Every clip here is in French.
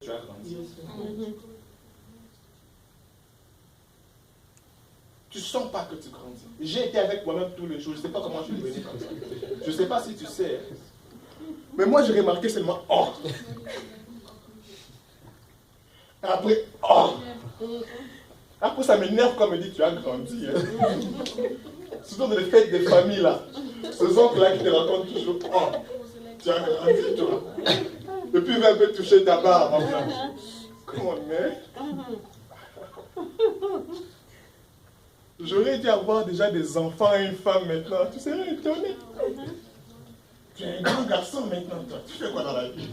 tu as grandi. Tu ne sens pas que tu grandis. J'ai été avec moi-même tous les jours. Je ne sais pas comment je suis devenu comme ça. Je ne sais pas si tu sais. Mais moi, j'ai remarqué seulement « oh ». Après « oh ». Après, ça m'énerve quand on me dit « tu as grandi hein. ». Surtout dans les fêtes des familles, là. Ces oncles-là qui te racontent toujours « oh, tu as grandi, toi ». Depuis, il va un peu toucher ta barbe. Comment on est? J'aurais dû avoir déjà des enfants et une femme maintenant. Tu serais étonné. Tu es un grand garçon maintenant, toi. Tu fais quoi dans la vie?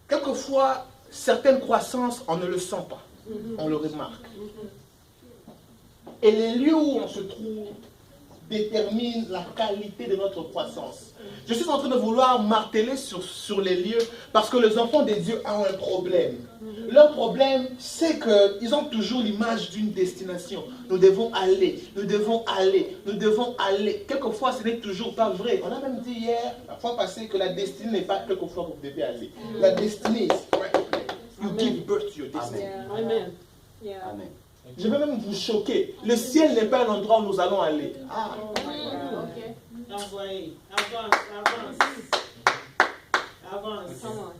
Quelquefois, certaines croissances, on ne le sent pas. On le remarque. Et les lieux où on se trouve déterminent la qualité de notre croissance. Je suis en train de vouloir marteler sur les lieux parce que les enfants de Dieu ont un problème. Leur problème, c'est qu'ils ont toujours l'image d'une destination. Nous devons aller, nous devons aller, nous devons aller. Quelquefois, ce n'est toujours pas vrai. On a même dit hier, la fois passée, que la destinée n'est pas quelquefois où vous devez aller. La destinée, you give birth to your destiny. Amen. Yeah. Amen. Je vais même vous choquer. Le ciel n'est pas un endroit où nous allons aller. Ah. Okay. Envoyez. Avance, avance. Avance. Come on.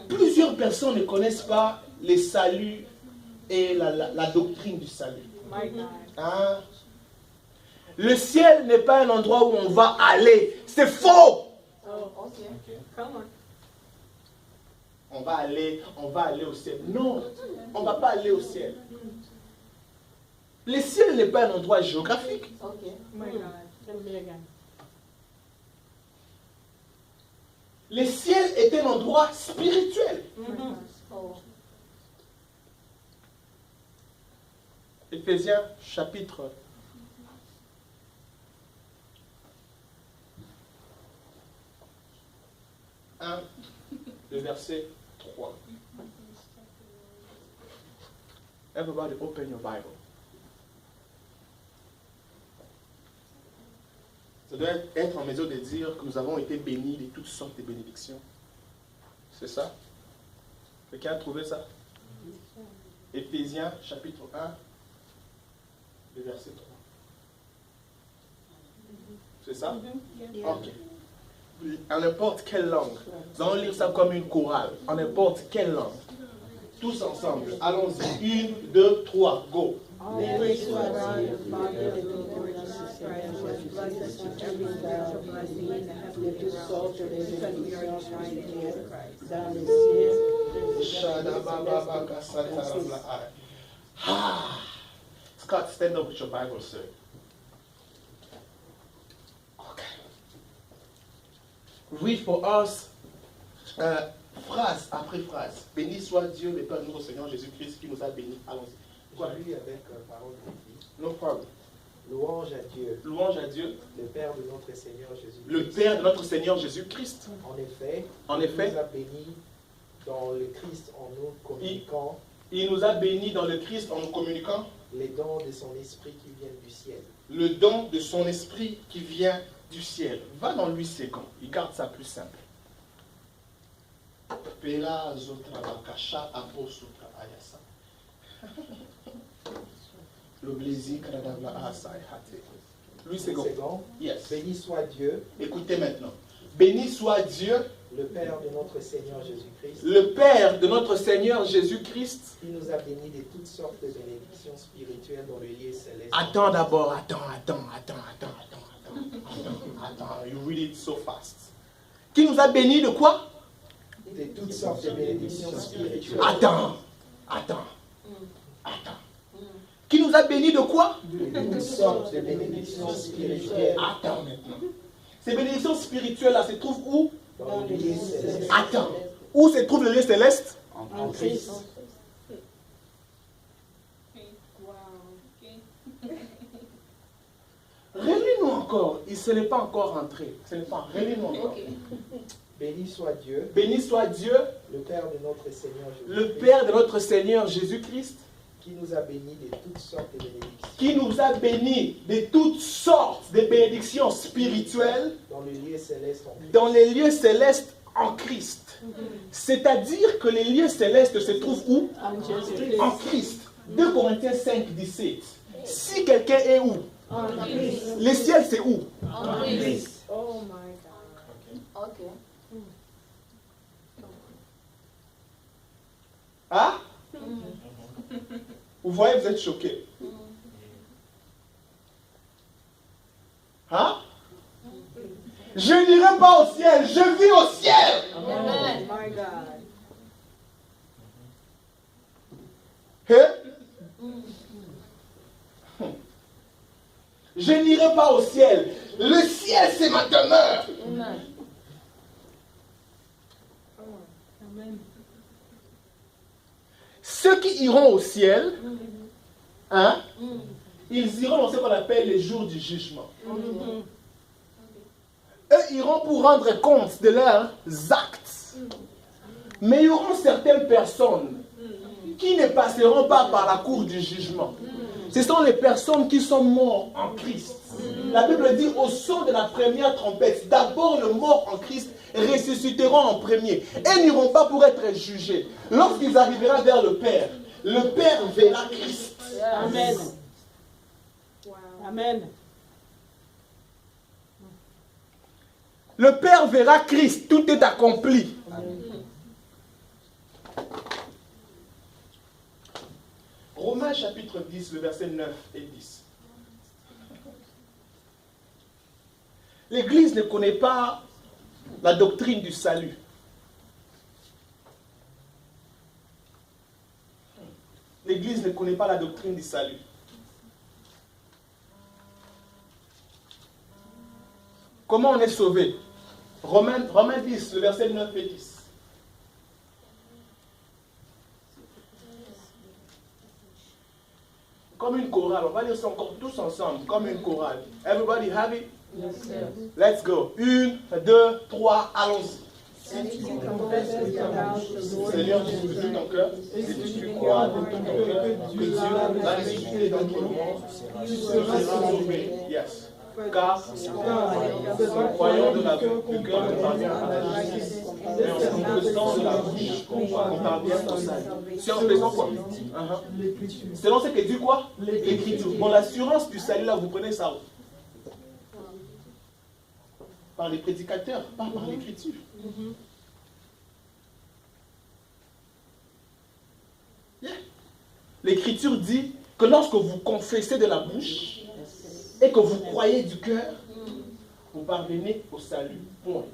Plusieurs personnes ne connaissent pas les saluts et la doctrine du salut. My God. Hein? Le ciel n'est pas un endroit où on va aller. C'est faux. Oh, okay. Come on. On va aller au ciel. Non, on ne va pas aller au ciel. Le ciel n'est pas un endroit géographique. Okay. My God. Tell me again. Le ciel est un endroit spirituel. Oh. Éphésiens chapitre 1, le verset 3. Everybody open your Bible. Ça doit être en mesure de dire que nous avons été bénis de toutes sortes de bénédictions. C'est ça? Quelqu'un a trouvé ça? Éphésiens chapitre 1, le verset 3. C'est ça? Ok. En n'importe quelle langue. Nous allons lire ça comme une chorale. En n'importe quelle langue. Tous ensemble. Allons-y. 1, 2, 3. Go. Scott, stand up with your Bible, sir. Okay. Read for us, phrase après phrase. Béni soit Dieu, le Père de notre Seigneur Jésus-Christ, qui nous a bénis. Allons-y. Quoi? Je lis avec parole de vie. No problem. Louange à Dieu, Louange à Dieu, le Père de notre Seigneur Jésus-Christ. le Père de notre Seigneur Jésus-Christ. En effet, En il effet, nous a bénis dans le Christ en nous communiquant il nous a bénis dans le Christ en nous communiquant les dons de son esprit qui viennent du ciel. le don de son esprit qui vient du ciel. Va dans lui second. Il garde ça plus simple. Pela zotra bakasha apo sutra ayasa. L'oblési kadavla asai hate. Lui second. Second, Yes. béni soit Dieu, Écoutez maintenant. Béni soit Dieu, le Père de notre Seigneur Jésus-Christ, le Père de notre Seigneur Jésus-Christ. qui nous a bénis de toutes sortes de bénédictions spirituelles dans le lieu céleste. Attends d'abord, attends. You read it so fast. Qui nous a bénis de quoi? De toutes sortes de bénédictions spirituelles. Attends. Qui nous a bénis de quoi? De toutes sortes de bénédictions spirituelles Attends maintenant. Ces bénédictions spirituelles-là se trouvent où? dans le lieu céleste. Attends. Où se trouve le lieu céleste? En Christ. Relis-nous encore. Ce n'est pas encore rentré. Relis-nous encore. Béni soit Dieu, Béni soit Dieu, le Père de notre Seigneur Jésus-Christ, le Père de notre Seigneur Jésus-Christ, qui qui nous a bénis de toutes sortes de bénédictions qui nous a bénis de toutes sortes de bénédictions spirituelles dans les lieux célestes en Christ. dans les lieux célestes en Christ. C'est-à-dire que les lieux célestes se trouvent où? En Jésus. En Christ. 2 Corinthiens 5, 17. Si quelqu'un est où? En Christ. Le ciel, c'est où? En Christ. Oh my God. Ok. Hein? Vous voyez, vous êtes choqués. Hein? Je n'irai pas au ciel, je vis au ciel. Amen. My God. Hein? Je n'irai pas au ciel. Le ciel, c'est ma demeure. Amen. Amen. Ceux qui iront au ciel, hein, ils iront dans ce qu'on appelle les jours du jugement. Eux iront pour rendre compte de leurs actes. Mais il y aura certaines personnes qui ne passeront pas par la cour du jugement. Ce sont les personnes qui sont mortes en Christ. La Bible dit au son de la première trompette, d'abord les morts en Christ ressusciteront en premier et n'iront pas pour être jugés. Lorsqu'ils arriveront vers le Père verra Christ. Amen. Amen. Le Père verra Christ, tout est accompli. Romains chapitre 10, le verset 9 et 10. L'Église ne connaît pas la doctrine du salut. L'Église ne connaît pas la doctrine du salut. Comment on est sauvé? Romains 10, le verset 9 et 10. Comme une chorale, on va lire ça encore tous ensemble, comme une chorale. Everybody have it? Yes, sir. Let's go. 1, 2, 3, allons-y. Seigneur Jésus, de tout ton cœur, et si tu crois de tout ton cœur que Dieu va ressusciter d'entre le monde, tu seras sauvé. Yes. Car nous croyons de la cœur qu'on parvient à la justice, mais en se confessant de la bouche qu'on parvient au salut. C'est en faisant quoi? Selon ce que dit quoi? L'Écriture. Bon, l'assurance du salut, là, vous prenez ça où? Par les prédicateurs, pas par l'Écriture. Yeah. L'Écriture dit que lorsque vous confessez de la bouche et que vous croyez du cœur, vous parvenez au salut. Point.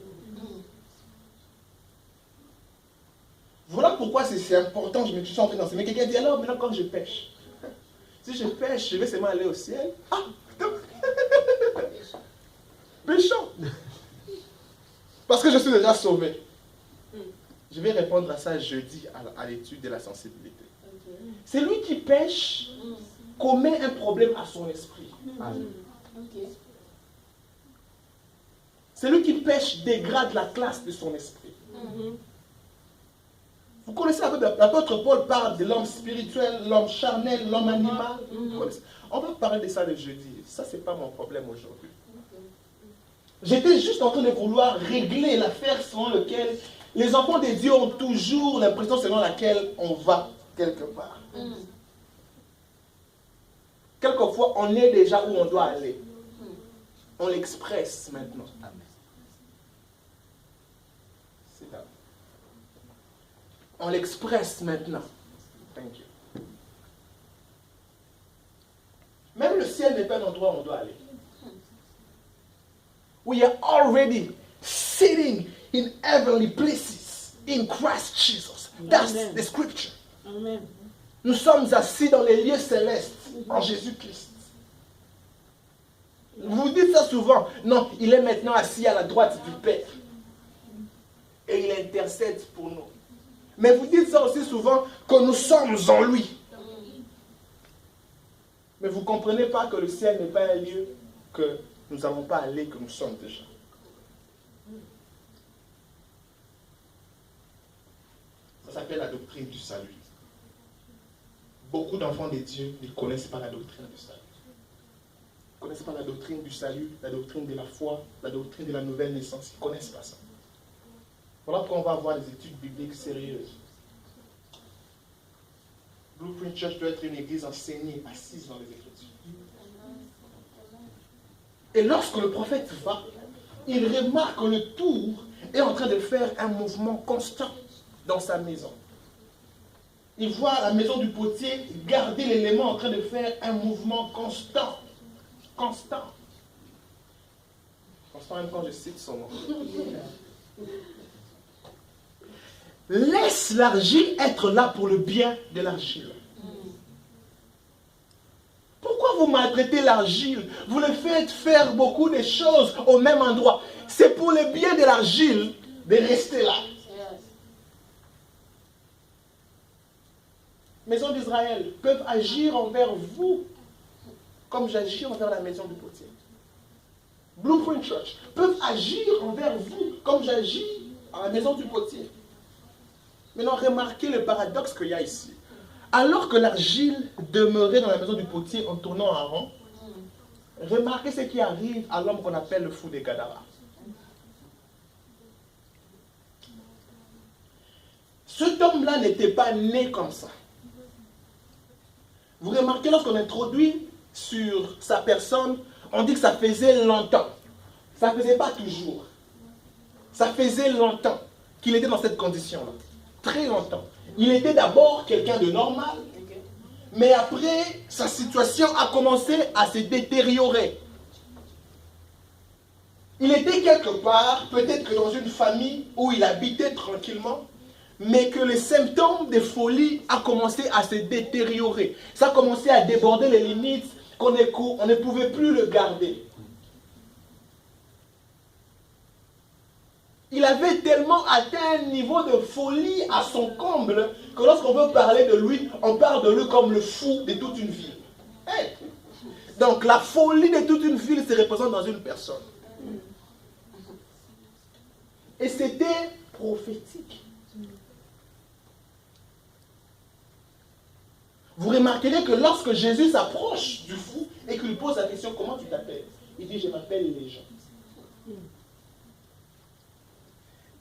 Voilà pourquoi c'est important. Je me suis en train d'enseigner. Quelqu'un dit alors maintenant quand je pêche, si je pêche, je vais seulement aller au ciel. Ah, péchant. Parce que je suis déjà sauvé. Je vais répondre à ça jeudi à l'étude de la sensibilité. C'est lui qui pêche, commet un problème à son esprit. C'est lui qui pêche, dégrade la classe de son esprit. Vous connaissez l'apôtre Paul parle de l'homme spirituel, l'homme charnel, l'homme animal. On va parler de ça le jeudi. Ça, c'est pas mon problème aujourd'hui. J'étais juste en train de vouloir régler l'affaire selon laquelle les enfants de Dieu ont toujours l'impression selon laquelle on va quelque part. Quelquefois, on est déjà où on doit aller. On l'expresse maintenant. C'est ça. On l'expresse maintenant. Thank you. Même le ciel n'est pas un endroit où on doit aller. We are already sitting in heavenly places in Christ Jesus. That's Amen. the scripture. Amen. Nous sommes assis dans les lieux célestes en Jésus-Christ. Vous dites ça souvent. Non, il est maintenant assis à la droite du Père. Et il intercède pour nous. Mais vous dites ça aussi souvent que nous sommes en lui. Mais vous ne comprenez pas que le ciel n'est pas un lieu que nous n'avons pas allé, que nous sommes déjà. Ça s'appelle la doctrine du salut. beaucoup d'enfants de Dieu ne connaissent pas la doctrine du salut. Ils ne connaissent pas la doctrine du salut, la doctrine de la foi, la doctrine de la nouvelle naissance. Ils ne connaissent pas ça. Voilà pourquoi on va avoir des études bibliques sérieuses. Blueprint Church doit être une église enseignée, assise dans les Écritures. Et lorsque le prophète va, il remarque que le tour est en train de faire un mouvement constant dans sa maison. Il voit la maison du potier garder l'élément en train de faire un mouvement constant. Constant. Constant même quand je cite son nom. Laisse l'argile être là pour le bien de l'argile. Pourquoi vous maltraitez l'argile? Vous le faites faire beaucoup de choses au même endroit. C'est pour le bien de l'argile de rester là. Maison d'Israël peuvent agir envers vous comme j'agis envers la maison du potier. Blueprint Church peuvent agir envers vous comme j'agis à la maison du potier. Maintenant, remarquez le paradoxe qu'il y a ici. Alors que l'argile demeurait dans la maison du potier en tournant en rond, remarquez ce qui arrive à l'homme qu'on appelle le fou des Gadara. Cet homme-là n'était pas né comme ça. Vous remarquez, lorsqu'on introduit sur sa personne, on dit que ça faisait longtemps. Ça ne faisait pas toujours. Ça faisait longtemps qu'il était dans cette condition-là. Très longtemps. Il était d'abord quelqu'un de normal, mais après, sa situation a commencé à se détériorer. Il était quelque part, peut-être que dans une famille où il habitait tranquillement, mais que les symptômes de folie ont commencé à se détériorer. Ça a commencé à déborder les limites on ne pouvait plus le garder. Il avait tellement atteint un niveau de folie à son comble que lorsqu'on veut parler de lui, on parle de lui comme le fou de toute une ville. Hey. Donc la folie de toute une ville se représente dans une personne. Et c'était prophétique. Vous remarquerez que lorsque Jésus s'approche du fou et qu'il lui pose la question, comment tu t'appelles? Il dit, je m'appelle Légion.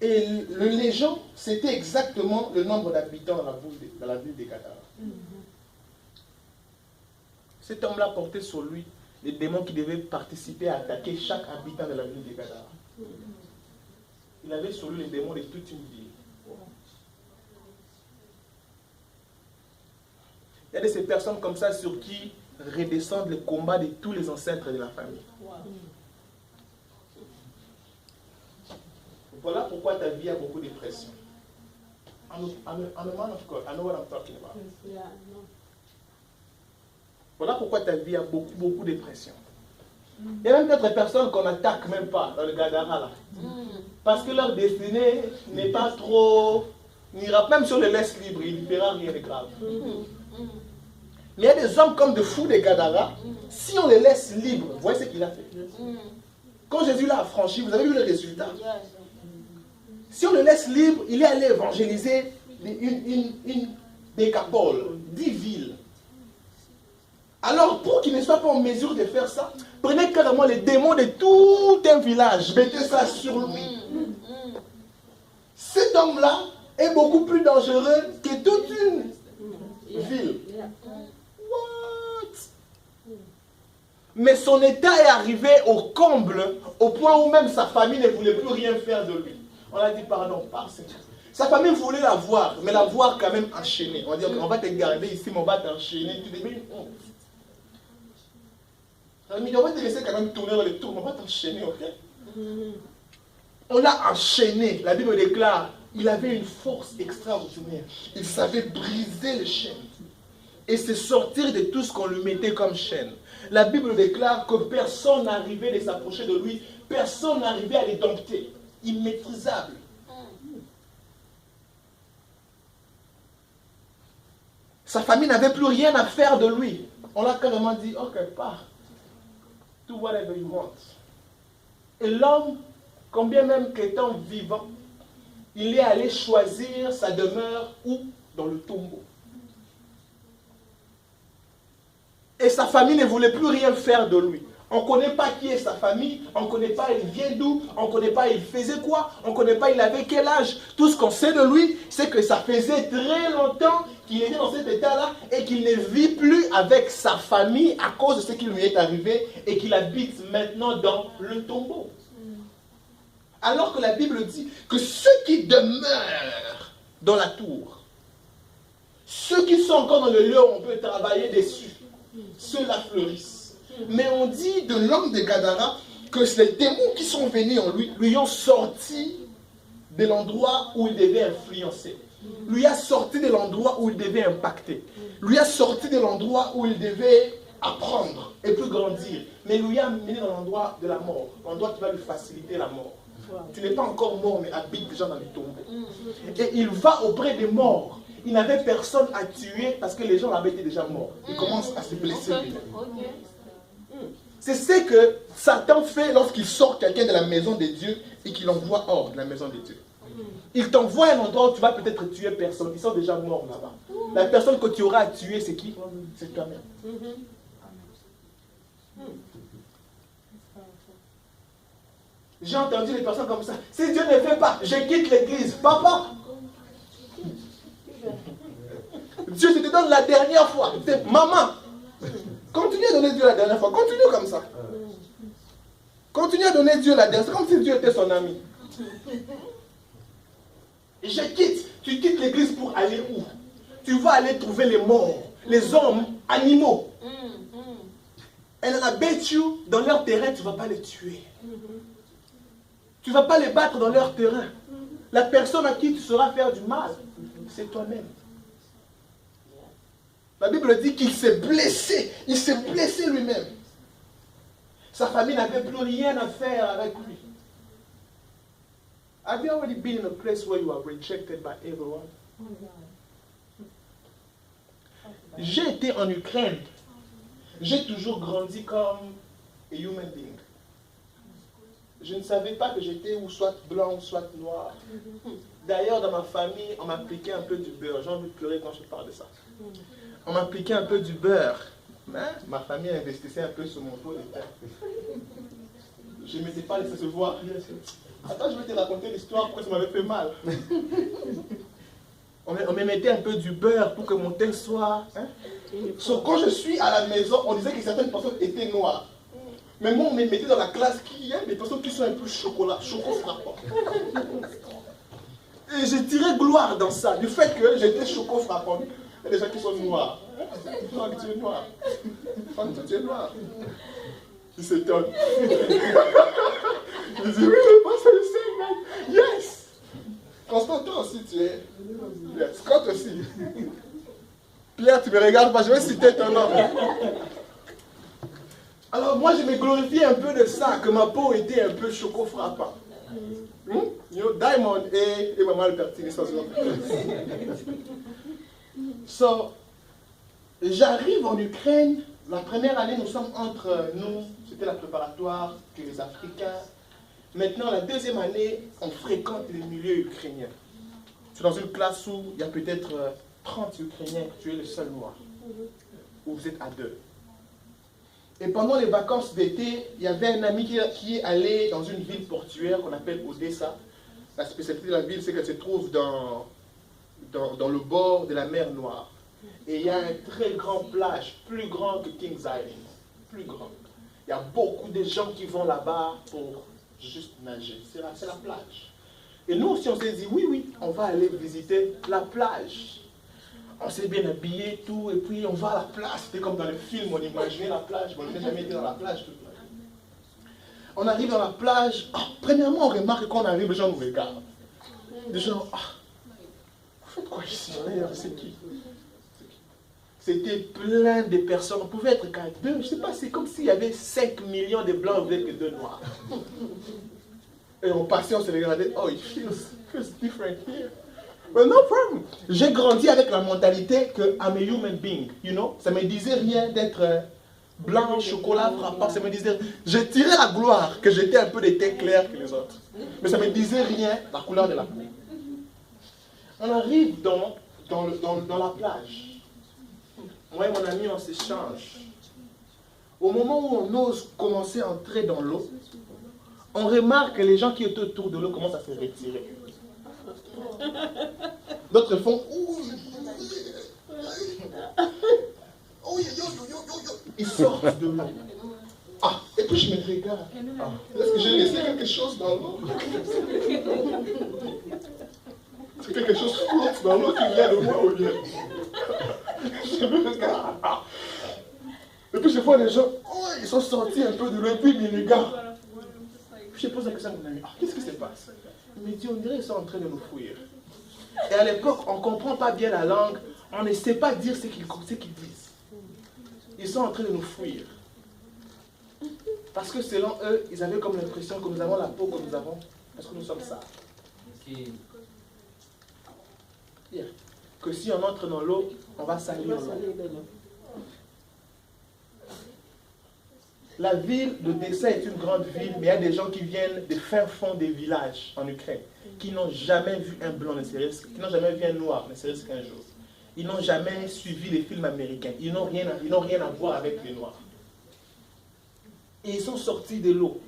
Et le Légion, c'était exactement le nombre d'habitants dans la ville des Gadara. Cet homme-là portait sur lui les démons qui devaient participer à attaquer chaque habitant de la ville des Gadara. Il avait sur lui les démons de toute une ville. Il y a de ces personnes comme ça sur qui redescendent les combats de tous les ancêtres de la famille. Voilà pourquoi ta vie a beaucoup de pression. I'm a man of God. I know what I'm talking about. Voilà pourquoi ta vie a beaucoup de pression. Il y a même d'autres personnes qu'on n'attaque même pas dans le Gadara là. Parce que leur destinée n'est pas trop... Même si on les laisse libres, il ne fera rien de grave. Mais il y a des hommes comme de fous des Gadara, si on les laisse libres, vous voyez ce qu'il a fait. Quand Jésus l'a affranchi, vous avez vu le résultat. Si on le laisse libre, il est allé évangéliser une décapole, 10 villes. Alors, pour qu'il ne soit pas en mesure de faire ça, prenez carrément les démons de tout un village, mettez ça sur lui. Cet homme-là est beaucoup plus dangereux que toute une ville. Mais son état est arrivé au comble, au point où même sa famille ne voulait plus rien faire de lui. On a dit, pardon, pars, Seigneur. Sa famille voulait la voir, mais la voir quand même enchaînée. On va dire, on va te garder ici, mais on va t'enchaîner. Tu deviens une honte. On va te laisser quand même tourner dans les tours, on va t'enchaîner, ok? On l'a enchaîné. La Bible déclare, il avait une force extraordinaire. Il savait briser les chaînes et se sortir de tout ce qu'on lui mettait comme chaîne. La Bible déclare que personne n'arrivait de s'approcher de lui, personne n'arrivait à les dompter. Immaîtrisable. Sa famille n'avait plus rien à faire de lui. On l'a carrément dit, ok, pars. Do whatever you want. Et l'homme, combien même qu'étant vivant, il est allé choisir sa demeure où? Dans le tombeau. Et sa famille ne voulait plus rien faire de lui. On ne connaît pas qui est sa famille, on ne connaît pas il vient d'où, on ne connaît pas il faisait quoi, on ne connaît pas il avait quel âge. Tout ce qu'on sait de lui, c'est que ça faisait très longtemps qu'il était dans cet état-là et qu'il ne vit plus avec sa famille à cause de ce qui lui est arrivé et qu'il habite maintenant dans le tombeau. Alors que la Bible dit que ceux qui demeurent dans la tour, ceux qui sont encore dans le lieu où on peut travailler dessus, ceux-là fleurissent. Mais on dit de l'homme de Gadara que les démons qui sont venus en lui, lui ont sorti de l'endroit où il devait influencer. Lui a sorti de l'endroit où il devait impacter. Lui a sorti de l'endroit où il devait apprendre et plus grandir. Mais lui a amené dans l'endroit de la mort. L'endroit qui va lui faciliter la mort. Tu n'es pas encore mort, mais habite déjà dans les tombeaux. Et il va auprès des morts. Il n'avait personne à tuer parce que les gens l'avaient été déjà morts. Il commence à se blesser lui-même. C'est ce que Satan fait lorsqu'il sort quelqu'un de la maison de Dieu et qu'il l'envoie hors de la maison de Dieu. Il t'envoie à un endroit où tu vas peut-être tuer personne. Ils sont déjà morts là-bas. La personne que tu auras à tuer, c'est qui? C'est toi-même. J'ai entendu les personnes comme ça. Si Dieu ne fait pas, je quitte l'église. Papa, Dieu, je te donne la dernière fois. Maman, continue à donner Dieu la dernière fois. Continue comme ça. Continue à donner Dieu la dernière fois. C'est comme si Dieu était son ami. Et je quitte. Tu quittes l'église pour aller où? Tu vas aller trouver les morts, les hommes, animaux. And I bet you, dans leur terrain, tu ne vas pas les tuer. Tu ne vas pas les battre dans leur terrain. La personne à qui tu sauras faire du mal, c'est toi-même. La Bible dit qu'il s'est blessé. Il s'est blessé lui-même. Sa famille n'avait plus rien à faire avec lui. Have you already been in a place where you are rejected by everyone? J'ai été en Ukraine. J'ai toujours grandi comme a human being. Je ne savais pas que j'étais ou soit blanc ou soit noir. D'ailleurs, dans ma famille, on m'appliquait un peu du beurre. J'ai envie de pleurer quand je parle de ça. On m'appliquait un peu du beurre. Mais ma famille investissait un peu sur mon pot de terre. Je ne m'étais pas laissé se voir. Attends, je vais te raconter l'histoire pourquoi ça m'avait fait mal. On me mettait un peu du beurre pour que mon teint soit... Quand je suis à la maison, on disait que certaines personnes étaient noires. Mais moi, on me mettait dans la classe qui y a des personnes qui sont un peu chocolat frappant. Et je tirais gloire dans ça, du fait que j'étais choco frappant. Il y a des gens qui sont noirs. Franck, tu es noir. Franck, tu es noir. Il s'étonne. Il dit, oui, mais pas ça, je sais, mec. Yes! Constant, toi aussi, tu es. Yes. Scott aussi. Pierre, tu me regardes pas, je vais citer ton nom. Alors moi, je me glorifiais un peu de ça, que ma peau était un peu choco frappant. Diamond et Maman le Pertini, ça se voit. So, j'arrive en Ukraine. La première année, nous sommes entre nous. C'était la préparatoire que les Africains. Maintenant, la deuxième année, on fréquente les milieux ukrainiens. C'est dans une classe où il y a peut-être 30 Ukrainiens. Tu es le seul noir. Où vous êtes à deux. Et pendant les vacances d'été, il y avait un ami qui est allé dans une ville portuaire qu'on appelle Odessa. La spécialité de la ville, c'est qu'elle se trouve dans le bord de la mer Noire. Et il y a une très grande plage, plus grande que Kings Island. Plus grande. Il y a beaucoup de gens qui vont là-bas pour juste nager. C'est la plage. Et nous aussi, on s'est dit, oui, on va aller visiter la plage. On s'est bien habillé, tout, et puis on va à la plage. C'était comme dans le film, on imaginait la plage, mais on n'a jamais été dans la plage toute la vie. On arrive dans la plage. Premièrement, on remarque que quand on arrive, les gens nous regardent. Les gens, vous faites quoi ici? C'est qui? C'était plein de personnes. On pouvait être qu'à deux. Je ne sais pas, c'est comme s'il y avait 5 millions de blancs avec que 2 noirs. Et on passait, on se regardait. Oh, it feels different here. But no problem. J'ai grandi avec la mentalité que I'm a human being, you know. Ça ne me disait rien d'être blanc, chocolat, frappant. Ça me disait, je tirais la gloire que j'étais un peu de teint clair que les autres. Mais ça ne me disait rien, la couleur de la peau. On arrive dans la plage. Moi et mon ami, on s'échange. au moment où on ose commencer à entrer dans l'eau, on remarque que les gens qui étaient autour de l'eau commencent à se retirer. D'autres font... Ils sortent de l'eau. Ah, et puis je me regarde. Ah, est-ce que j'ai laissé quelque chose dans l'eau? C'est quelque chose flotte dans l'eau qui vient de moi au lieu. Je me regarde. Et puis je vois les gens, oh, ils sont sortis un peu de l'eau, et puis ils me regardent. Puis je pose la question à mon ami, ah, qu'est-ce qui se passe? Il me dit, on dirait qu'ils sont en train de nous fuir. Et à l'époque, on ne comprend pas bien la langue, on ne sait pas dire ce qu'ils disent. Ils sont en train de nous fuir. Parce que selon eux, ils avaient comme l'impression que nous avons la peau que nous avons, parce que nous sommes sales. Que si on entre dans l'eau, on va salir l'eau. La ville d'Odessa est une grande ville, mais il y a des gens qui viennent des fins fonds des villages en Ukraine, qui n'ont jamais vu un blanc, qui n'ont jamais vu un noir, ne serait-ce qu'un jour. Ils n'ont jamais suivi les films américains. Ils n'ont rien à voir avec les noirs. Et ils sont sortis de l'eau.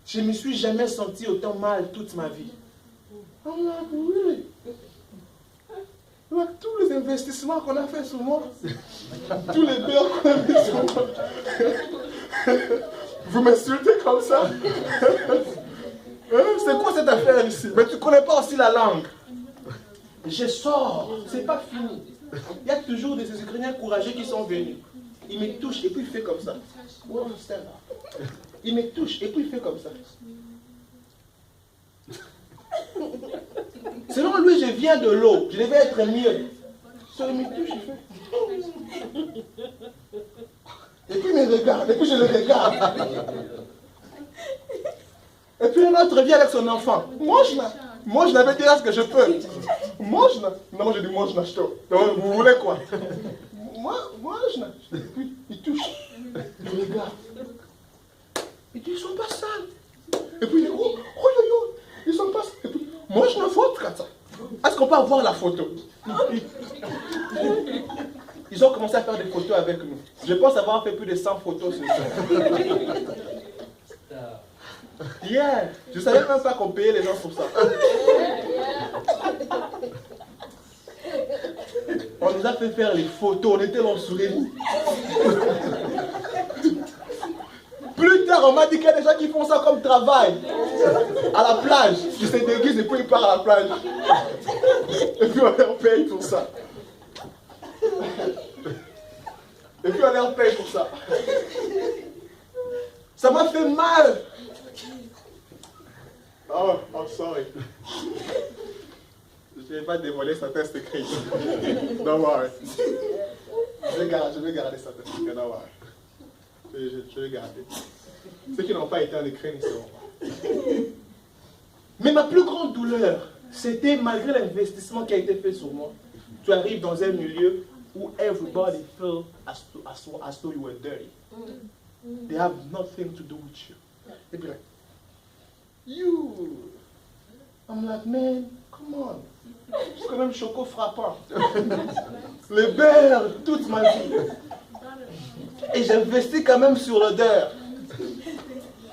Je ne me suis jamais senti autant mal toute ma vie. Oh là, oui. Avec tous les investissements qu'on a fait sur moi, tous les biens qu'on a mis sur moi, vous m'insultez comme ça? C'est quoi cette affaire ici? Mais tu ne connais pas aussi la langue. Je sors, c'est pas fini. Il y a toujours des Ukrainiens courageux qui sont venus. Il me touche et puis il fait comme ça. Il me touche et puis il fait comme ça. Selon lui, je viens de l'eau. Je devais être mieux. Sur il me touche, il fait. Et puis il me regarde. Et puis je le regarde. Et puis un autre vient avec son enfant. Moi, je n'avais dit là ce que je peux. Moi, je dis moi, je n'achète pas. Vous voulez quoi? Moi, je n'achète pas. Et puis il touche. Il regarde. Il dit, ils ne sont pas sales. Et puis il dit, oh, ils ne sont pas sales. Et puis, moi, je n'en faute comme ça. Est-ce qu'on peut avoir la photo? Ils ont commencé à faire des photos avec nous. Je pense avoir fait plus de 100 photos ce soir. Yeah. Je ne savais même pas qu'on payait les gens pour ça. On nous a fait faire les photos, on était dans le sourire. Plus tard, on m'a dit qu'il y a des gens qui font ça comme travail. À la plage. Ils se déguisent et puis ils partent à la plage. Et puis on leur paye pour ça. Et puis on leur paye pour ça. Ça m'a fait mal. Oh, I'm sorry. Je ne vais pas dévoiler certains secrets. Don't worry. Je vais garder certains secrets. Don't worry. Je vais garder. Ceux qui n'ont pas été en Ukraine, ils seront pas. Mais ma plus grande douleur, c'était malgré l'investissement qui a été fait sur moi. Tu arrives dans un milieu où everybody feels as though you were dirty. They have nothing to do with you. They be like, you. I'm like, man, come on. Je suis quand même choco frappant. Le beurre, toute ma vie. Et j'investis quand même sur l'odeur.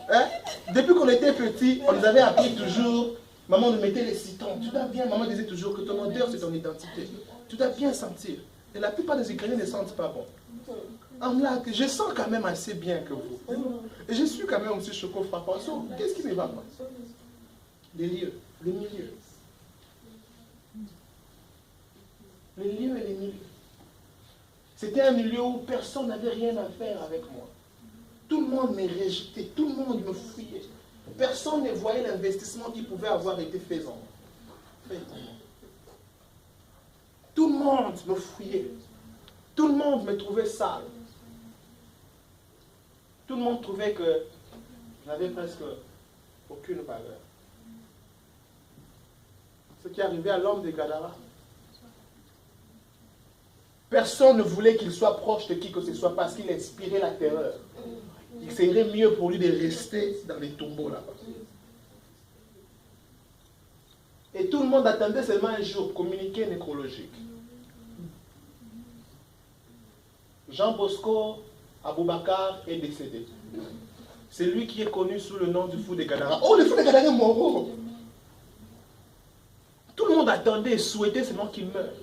Hein? Depuis qu'on était petits, on nous avait appris toujours, maman nous mettait les citrons. Tu dois bien, maman disait toujours que ton odeur c'est ton identité. Tu dois bien sentir. Et la plupart des Ukrainiens ne sentent pas bon. Là, je sens quand même assez bien que vous. Et je suis quand même aussi choco frappant. Qu'est-ce qui ne va pas? Les lieux, les milieux. Les lieux et les milieux. C'était un milieu où personne n'avait rien à faire avec moi. Tout le monde me rejetait, tout le monde me fuyait. Personne ne voyait l'investissement qui pouvait avoir été fait en moi. Tout le monde me fuyait. Tout le monde me trouvait sale. Tout le monde trouvait que je n'avais presque aucune valeur. Ce qui est arrivé à l'homme de Gadara. Personne ne voulait qu'il soit proche de qui que ce soit parce qu'il inspirait la terreur. Il serait mieux pour lui de rester dans les tombeaux là-bas. Et tout le monde attendait seulement un jour, communiqué nécrologique. Jean Bosco Aboubakar est décédé. C'est lui qui est connu sous le nom du fou des Gadara. Oh, le fou des Gadara est mort. Tout le monde attendait et souhaitait seulement qu'il meure.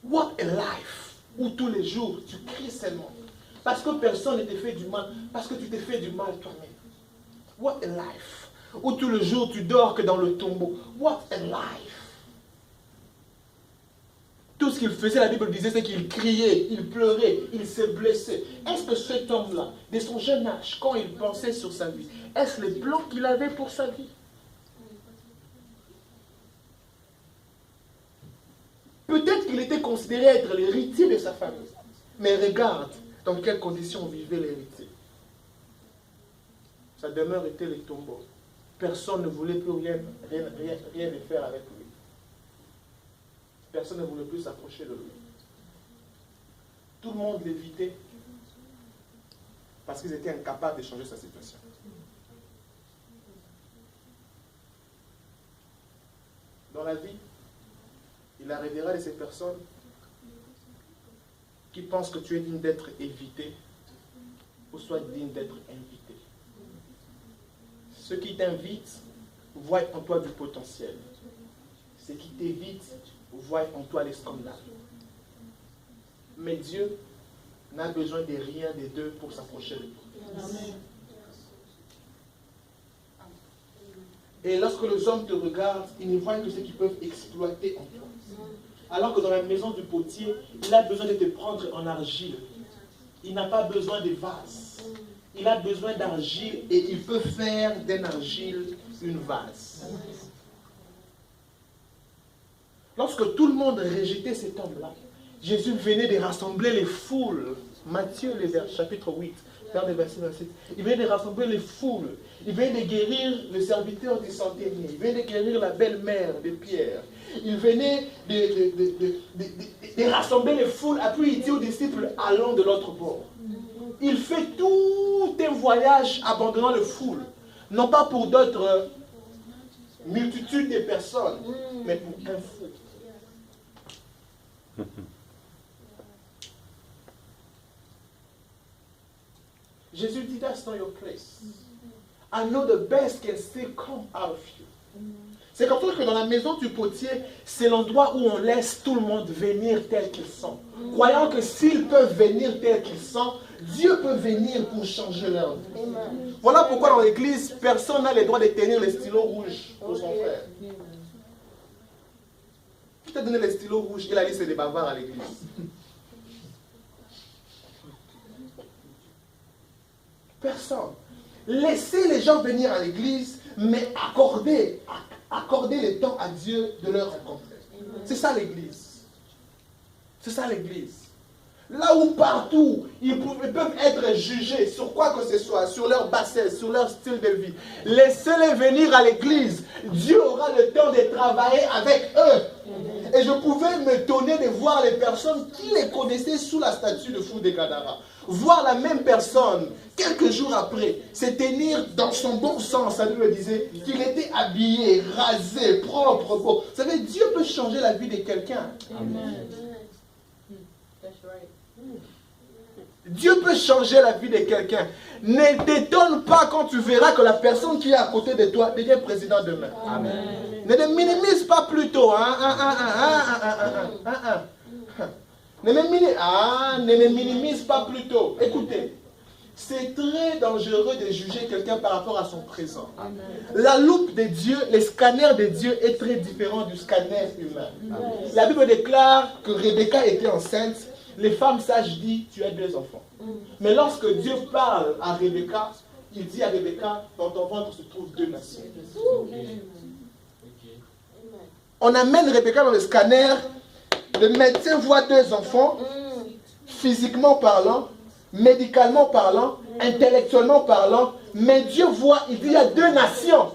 What a life! Où tous les jours tu cries seulement. Parce que personne ne t'a fait du mal. Parce que tu t'es fait du mal toi-même. What a life! Où tous les jours tu dors que dans le tombeau. What a life! Tout ce qu'il faisait, la Bible disait, c'est qu'il criait, il pleurait, il se blessait. Est-ce que cet homme-là, dès son jeune âge, quand il pensait sur sa vie, est-ce les plans qu'il avait pour sa vie? Peut-être qu'il était considéré être l'héritier de sa famille. Mais regarde dans quelles conditions vivait l'héritier. Sa demeure était les tombeaux. Personne ne voulait plus rien faire avec lui. Personne ne voulait plus s'approcher de lui. Tout le monde l'évitait parce qu'ils étaient incapables de changer sa situation. Dans la vie, il arrivera de ces personnes qui pensent que tu es digne d'être évité ou soit digne d'être invité. Ceux qui t'invitent voient en toi du potentiel. Ceux qui t'évitent voient en toi les scandales. Mais Dieu n'a besoin de rien des deux pour s'approcher de toi. Amen. Et lorsque les hommes te regardent, ils ne voient que ce qu'ils peuvent exploiter en toi. Alors que dans la maison du potier, il a besoin de te prendre en argile. Il n'a pas besoin de vase. Il a besoin d'argile et il peut faire d'un argile une vase. Lorsque tout le monde rejetait cet homme-là, Jésus venait de rassembler les foules. Matthieu, chapitre 8, verset 27. Il venait de rassembler les foules. Il venait de guérir le serviteur du centenier. Il venait de guérir la belle-mère de Pierre. Il venait de rassembler les foules. Après, il dit aux disciples, allons de l'autre bord. Il fait tout un voyage abandonnant les foules. Non pas pour d'autres multitudes de personnes, mais pour un fou. Jésus dit, that's not your place. I know the best can still come out of you. C'est comme ça que dans la maison du potier, c'est l'endroit où on laisse tout le monde venir tel qu'ils sont. Croyant que s'ils peuvent venir tel qu'ils sont, Dieu peut venir pour changer leur vie. Voilà pourquoi dans l'église, personne n'a le droit de tenir les stylos rouges pour son frère. Qui t'a donné les stylos rouges? Il a dit c'est des bavards à l'église. Personne. Laissez les gens venir à l'église, mais accordez le temps à Dieu de leur rencontrer. C'est ça l'église. C'est ça l'église. Là où partout, ils peuvent être jugés sur quoi que ce soit, sur leur bassesse, sur leur style de vie. Laissez-les venir à l'église. Dieu aura le temps de travailler avec eux. Et je pouvais m'étonner de voir les personnes qui les connaissaient sous la statue de fou des Gadara. Voir la même personne, quelques jours après, se tenir dans son bon sens. Ça lui disait qu'il était habillé, rasé, propre, beau. Vous savez, Dieu peut changer la vie de quelqu'un. Amen. That's right. Dieu peut changer la vie de quelqu'un. Ne t'étonne pas quand tu verras que la personne qui est à côté de toi devient président demain. Amen. Ne te minimise pas plutôt. Ne me minimise pas plutôt. Écoutez, c'est très dangereux de juger quelqu'un par rapport à son présent. Amen. La loupe de Dieu, le scanner de Dieu est très différent du scanner humain. Amen. La Bible déclare que Rebecca était enceinte. Les femmes sages disent, tu as 2 enfants. Mais lorsque Dieu parle à Rebecca, il dit à Rebecca, dans ton ventre se trouvent 2 nations. On amène Rebecca dans le scanner, le médecin voit 2 enfants, physiquement parlant, médicalement parlant, intellectuellement parlant, mais Dieu voit, il dit, il y a 2 nations.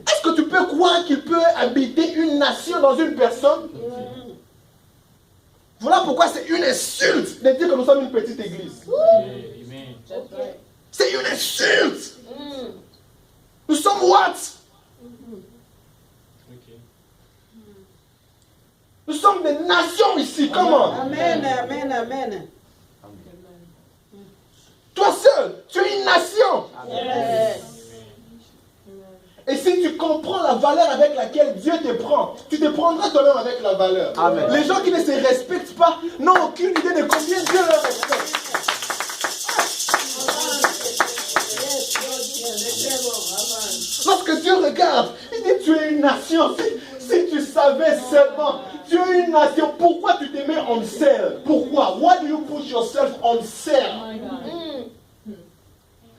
Est-ce que tu peux croire qu'il peut habiter une nation dans une personne? Voilà pourquoi c'est une insulte de dire que nous sommes une petite église. C'est une insulte. Nous sommes what? Nous sommes des nations ici. Comment? Amen, amen, amen. Toi seul, tu es une nation. Yes. Et si tu comprends la valeur avec laquelle Dieu te prend, tu te prendras toi-même avec la valeur. Amen. Les gens qui ne se respectent pas n'ont aucune idée de combien Dieu leur respecte. Lorsque Dieu regarde, il dit tu es une nation. Si tu savais seulement, tu es une nation. Pourquoi tu te mets en selle? Pourquoi? Why do you put yourself on selle?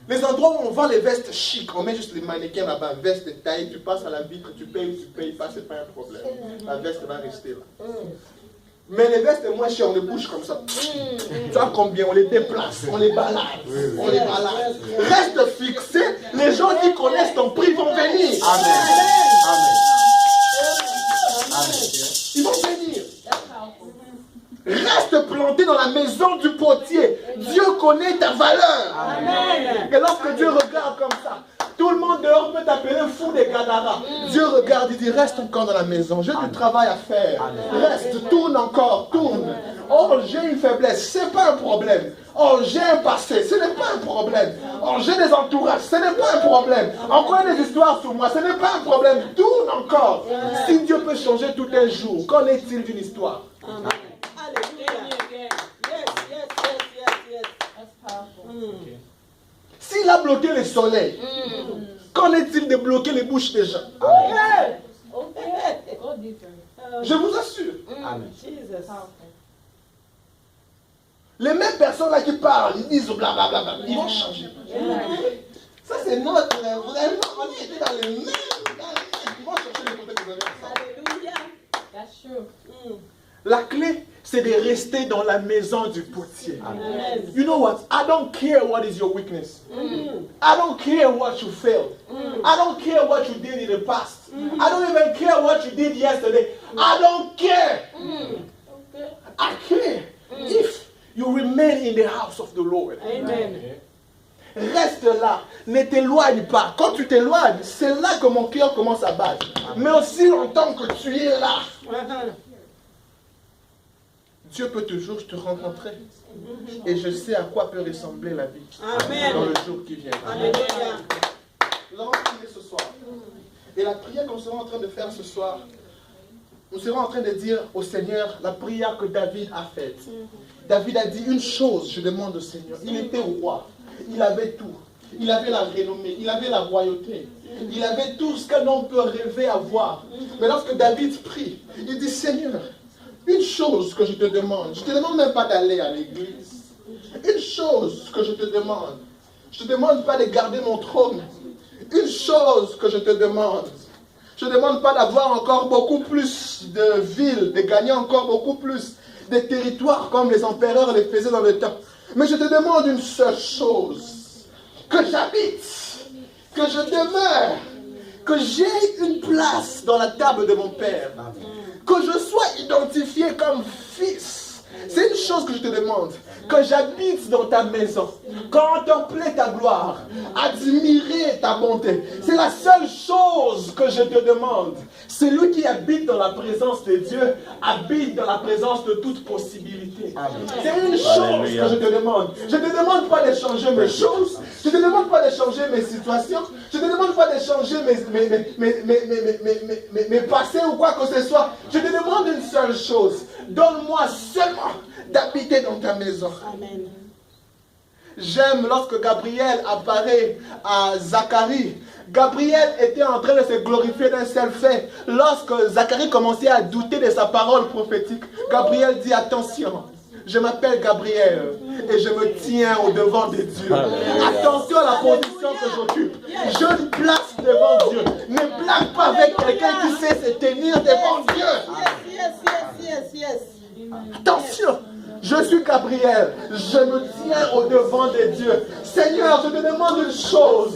Les endroits où on vend les vestes chic, on met juste les mannequins là-bas, veste de taille, tu passes à la vitre, tu payes ou tu payes pas, c'est pas un problème. La veste va rester là. Mais les vestes moins chères, on les bouge comme ça. Tu vois combien? On les déplace, on les balade, on les balade. Reste fixé, les gens qui connaissent ton prix vont venir. Amen. Amen. Amen. Ils vont venir. Reste planté dans la maison du potier. Dieu connaît ta valeur. Amen. Et lorsque Dieu regarde comme ça, tout le monde dehors peut t'appeler fou des Gadara. Dieu regarde, il dit reste encore dans la maison. J'ai du travail à faire. Reste, tourne encore, tourne. Oh, j'ai une faiblesse, c'est pas un problème. Oh, j'ai un passé, ce n'est pas un problème. Oh, j'ai des entourages, ce n'est pas un problème. Encore des histoires sur moi, ce n'est pas un problème. Tourne encore. Si Dieu peut changer tout un jour, qu'en est-il d'une histoire? Amen. Hallelujah. Yes, yes, yes, yes, yes. S'il a bloqué le soleil, qu'en est-il de bloquer les bouches des gens? Je vous assure. Amen. Jesus. Les mêmes personnes là qui parlent, ils disent blablabla, ils vont changer. Ça c'est notre, vraiment, on était dans les mêmes, ils vont changer les côtés que vous avez ensemble. Hallelujah. That's true. La clé, c'est de rester dans la maison du potier. Amen. You know what? I don't care what is your weakness. I don't care what you failed. I don't care what you did in the past. I don't even care what you did yesterday. I don't care. I care if you remain in the house of the Lord. Amen. Reste là, ne t'éloigne pas. Quand tu t'éloignes, c'est là que mon cœur commence à battre. Mais aussi longtemps que tu es là, Dieu peut toujours te rencontrer. Et je sais à quoi peut ressembler la vie Amen. dans le jour qui vient. Alléluia. Nous allons prier ce soir. Et la prière que nous serons en train de faire ce soir, nous serons en train de dire au Seigneur la prière que David a faite. David a dit une chose, je demande au Seigneur. Il était roi. Il avait tout. Il avait la renommée. Il avait la royauté. Il avait tout ce qu'un homme peut rêver avoir. Mais lorsque David prie, il dit Seigneur, une chose que je te demande. Je ne te demande même pas d'aller à l'église. Une chose que je te demande. Je ne te demande pas de garder mon trône. Une chose que je te demande. Je ne demande pas d'avoir encore beaucoup plus de villes, de gagner encore beaucoup plus de territoires comme les empereurs les faisaient dans le temps. Mais je te demande une seule chose. Que j'habite, que je demeure, que j'ai une place dans la table de mon Père. Que je sois identifié comme fils. C'est une chose que je te demande. Que j'habite dans ta maison. Contempler ta gloire. Admirer ta bonté. C'est la seule chose que je te demande. Celui qui habite dans la présence de Dieu habite dans la présence de toute possibilité. C'est une chose que je te demande. Je ne te demande pas de changer mes choses. Je ne te demande pas de changer mes situations. Je ne te demande pas de changer mes passés ou quoi que ce soit. Je te demande une seule chose. Donne-moi seulement d'habiter dans ta maison. Amen. J'aime lorsque Gabriel apparaît à Zacharie. Gabriel était en train de se glorifier d'un seul fait. Lorsque Zacharie commençait à douter de sa parole prophétique, Gabriel dit attention. Je m'appelle Gabriel et je me tiens au devant de Dieu. Attention à la position que j'occupe. Je me place devant Dieu. Ne blague pas avec quelqu'un qui sait se tenir devant Dieu. Yes. Attention, je suis Gabriel. Je me tiens au devant de Dieu. Seigneur, je te demande une chose.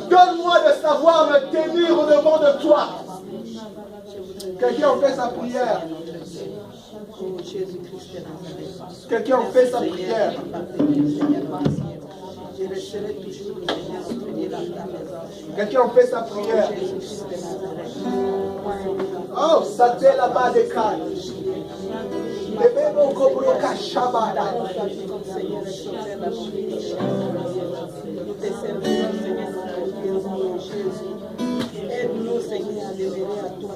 Donne-moi de savoir me tenir au devant de toi. Quelqu'un a fait sa prière. Quelqu'un a fait sa prière. Quelqu'un a fait sa prière. Oh, ça t'est là-bas des calmes. Aide-nous, Seigneur, à demeurer à toi.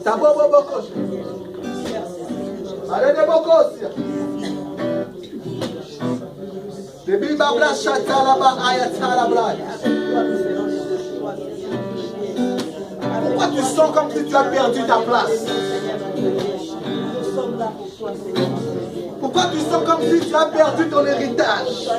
Allez, de Bokosia. De Bibabla Chatalaba Ayatalabla. Pourquoi tu sens comme si tu as perdu ta place? Pourquoi tu sens comme si tu as perdu ton héritage?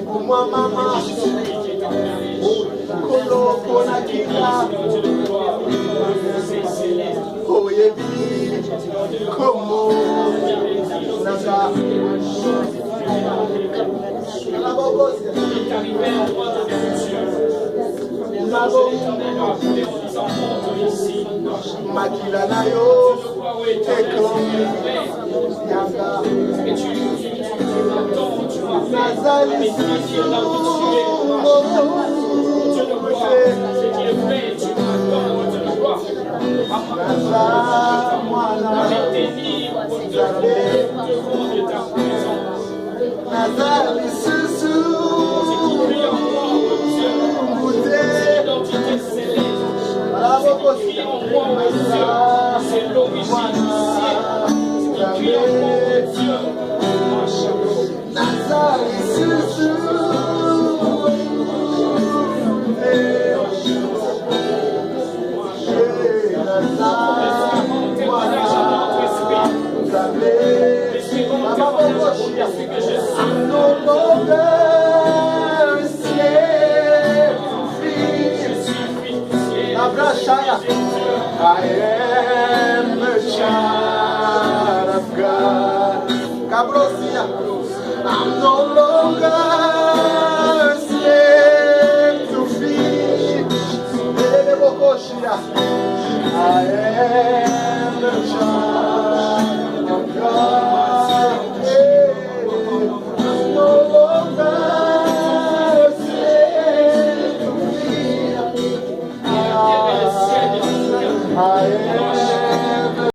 Pour moi, maman, oh, como Nanga. Makila na yo, Yanga. Nazali I am a child of God. Cabrosia, I'm no longer a slave to fear. I am a child.